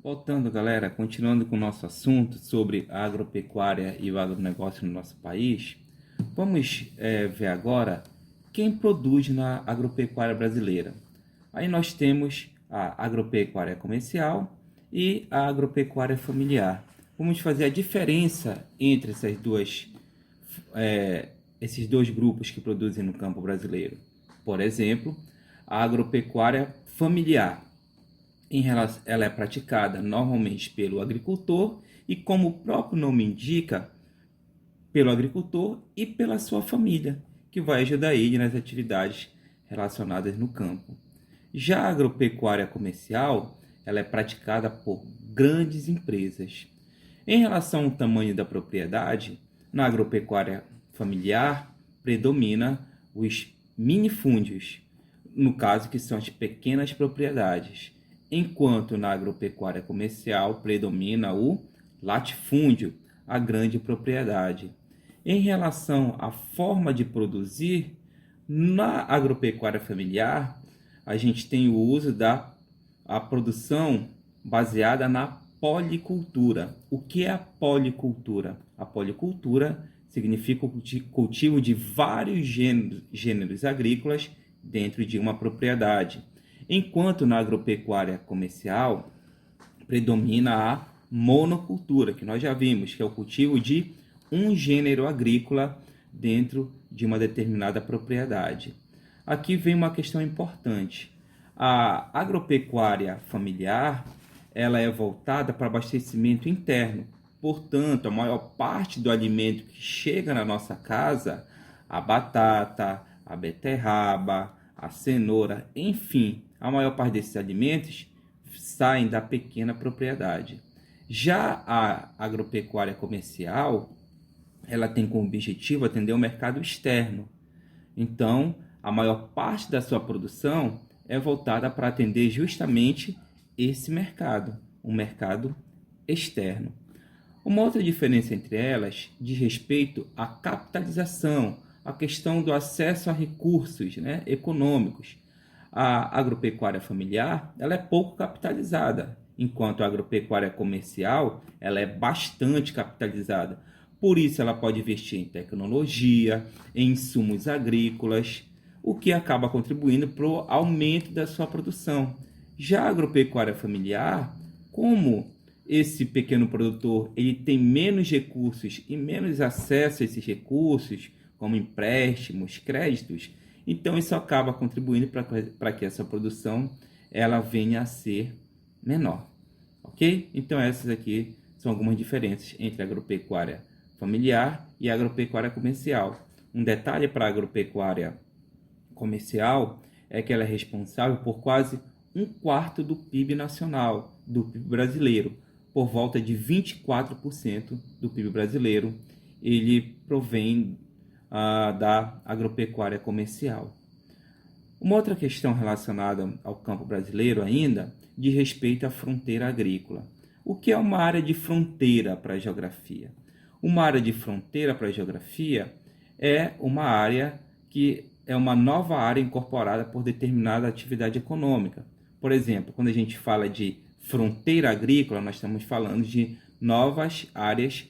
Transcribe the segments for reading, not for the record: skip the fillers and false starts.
Voltando, galera, continuando com o nosso assunto sobre a agropecuária e o agronegócio no nosso país, vamos ver agora quem produz na agropecuária brasileira. Aí nós temos a agropecuária comercial e a agropecuária familiar. Vamos fazer a diferença entre esses dois grupos que produzem no campo brasileiro. Por exemplo, a agropecuária familiar. Ela é praticada normalmente pelo agricultor e, como o próprio nome indica, pelo agricultor e pela sua família, que vai ajudar ele nas atividades relacionadas no campo. Já a agropecuária comercial, ela é praticada por grandes empresas. Em relação ao tamanho da propriedade, na agropecuária familiar predomina os minifúndios, no caso que são as pequenas propriedades, enquanto na agropecuária comercial predomina o latifúndio, a grande propriedade. Em relação à forma de produzir, na agropecuária familiar, a gente tem o uso da produção baseada na policultura. O que é a policultura? A policultura significa o cultivo de vários gêneros agrícolas dentro de uma propriedade. Enquanto na agropecuária comercial predomina a monocultura, que nós já vimos, que é o cultivo de um gênero agrícola dentro de uma determinada propriedade. Aqui vem uma questão importante. A agropecuária familiar, ela é voltada para abastecimento interno. Portanto, a maior parte do alimento que chega na nossa casa, a batata, a beterraba, a cenoura, enfim, a maior parte desses alimentos saem da pequena propriedade. Já a agropecuária comercial, ela tem como objetivo atender o mercado externo. Então, a maior parte da sua produção é voltada para atender justamente esse mercado, um mercado externo. Uma outra diferença entre elas diz respeito à capitalização, a questão do acesso a recursos econômicos. A agropecuária familiar, ela é pouco capitalizada, enquanto a agropecuária comercial, ela é bastante capitalizada. Por isso, ela pode investir em tecnologia, em insumos agrícolas, o que acaba contribuindo para o aumento da sua produção. Já a agropecuária familiar, como esse pequeno produtor ele tem menos recursos e menos acesso a esses recursos, como empréstimos, créditos, então isso acaba contribuindo para que essa produção ela venha a ser menor, ok? Então essas aqui são algumas diferenças entre a agropecuária familiar e a agropecuária comercial. Um detalhe para a agropecuária comercial é que ela é responsável por quase 1/4 do PIB nacional, do PIB brasileiro, por volta de 24% do PIB brasileiro, ele provém da agropecuária comercial. Uma outra questão relacionada ao campo brasileiro ainda diz respeito à fronteira agrícola. O que é uma área de fronteira para a geografia? Uma área de fronteira para a geografia é uma área que é uma nova área incorporada por determinada atividade econômica. Por exemplo, quando a gente fala de fronteira agrícola, nós estamos falando de novas áreas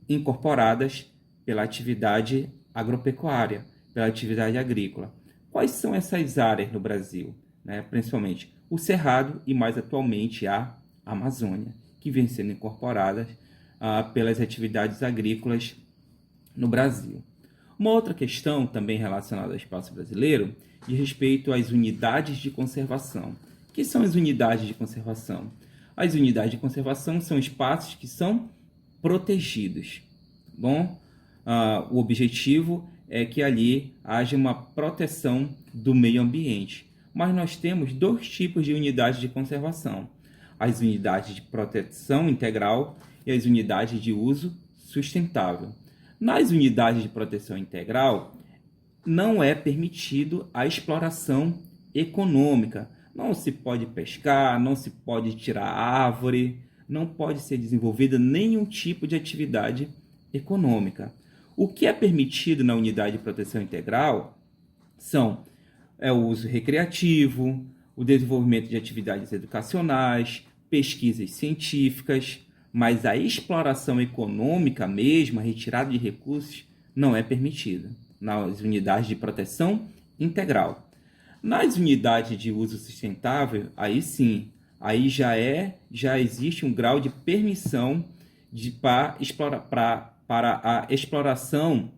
incorporadas pela atividade agropecuária, pela atividade agrícola. Quais são essas áreas no Brasil? Principalmente o Cerrado e, mais atualmente, a Amazônia, que vem sendo incorporadas pelas atividades agrícolas no Brasil. Uma outra questão também relacionada ao espaço brasileiro diz respeito às unidades de conservação. O que são as unidades de conservação? As unidades de conservação são espaços que são protegidos. Bom, o objetivo é que ali haja uma proteção do meio ambiente. Mas nós temos dois tipos de unidades de conservação: as unidades de proteção integral e as unidades de uso sustentável. Nas unidades de proteção integral, não é permitido a exploração econômica. Não se pode pescar, não se pode tirar árvore, não pode ser desenvolvida nenhum tipo de atividade econômica. O que é permitido na unidade de proteção integral é o uso recreativo, o desenvolvimento de atividades educacionais, pesquisas científicas, mas a exploração econômica mesmo, a retirada de recursos, não é permitida nas unidades de proteção integral. Nas unidades de uso sustentável, aí sim, aí já existe um grau de permissão para a exploração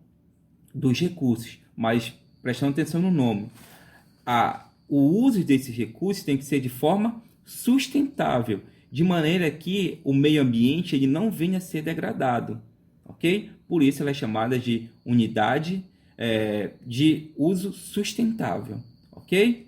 dos recursos, mas prestando atenção no nome. O uso desses recursos tem que ser de forma sustentável, de maneira que o meio ambiente ele não venha a ser degradado, ok? Por isso ela é chamada de unidade de uso sustentável, ok?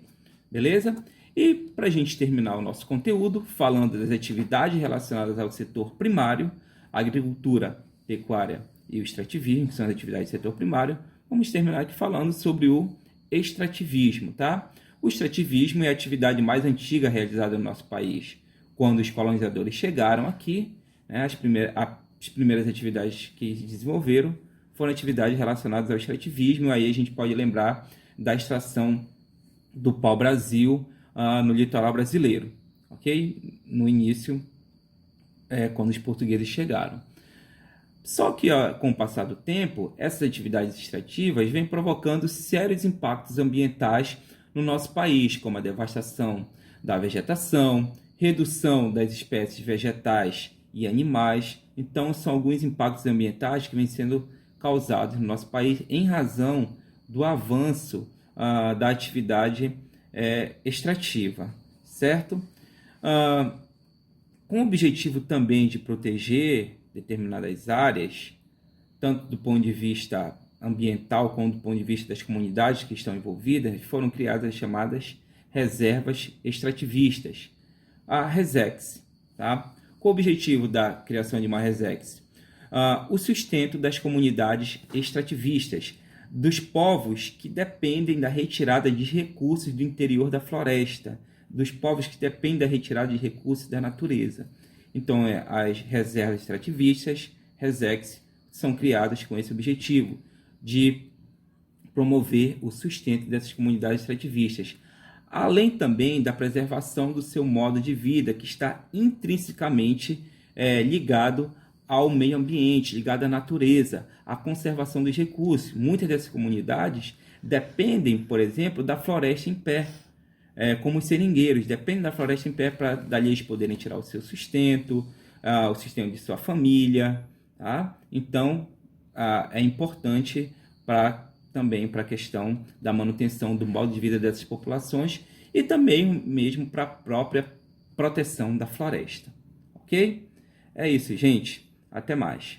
Beleza? E para a gente terminar o nosso conteúdo, falando das atividades relacionadas ao setor primário, agricultura, pecuária e o extrativismo, que são as atividades do setor primário, vamos terminar aqui falando sobre o extrativismo, tá? O extrativismo é a atividade mais antiga realizada no nosso país. Quando os colonizadores chegaram aqui, né, as primeiras atividades que se desenvolveram foram atividades relacionadas ao extrativismo. Aí a gente pode lembrar da extração do pau-brasil no litoral brasileiro, ok? No início, quando os portugueses chegaram. Só que, com o passar do tempo, essas atividades extrativas vêm provocando sérios impactos ambientais no nosso país, como a devastação da vegetação, redução das espécies vegetais e animais. Então, são alguns impactos ambientais que vêm sendo causados no nosso país em razão do avanço da atividade extrativa, certo? Com o objetivo também de proteger determinadas áreas, tanto do ponto de vista ambiental como do ponto de vista das comunidades que estão envolvidas, foram criadas as chamadas reservas extrativistas, a RESEX, tá? Com o objetivo da criação de uma RESEX, o sustento das comunidades extrativistas, dos povos que dependem da retirada de recursos do interior da floresta, dos povos que dependem da retirada de recursos da natureza. Então, as reservas extrativistas, RESEX, são criadas com esse objetivo de promover o sustento dessas comunidades extrativistas, além também da preservação do seu modo de vida, que está intrinsecamente ligado ao meio ambiente, ligado à natureza, à conservação dos recursos. Muitas dessas comunidades dependem, por exemplo, da floresta em pé, como os seringueiros, dependem da floresta em pé para dali eles poderem tirar o seu sustento, o sustento de sua família, tá? Então, é importante também para a questão da manutenção do modo de vida dessas populações e também mesmo para a própria proteção da floresta, ok? É isso, gente. Até mais.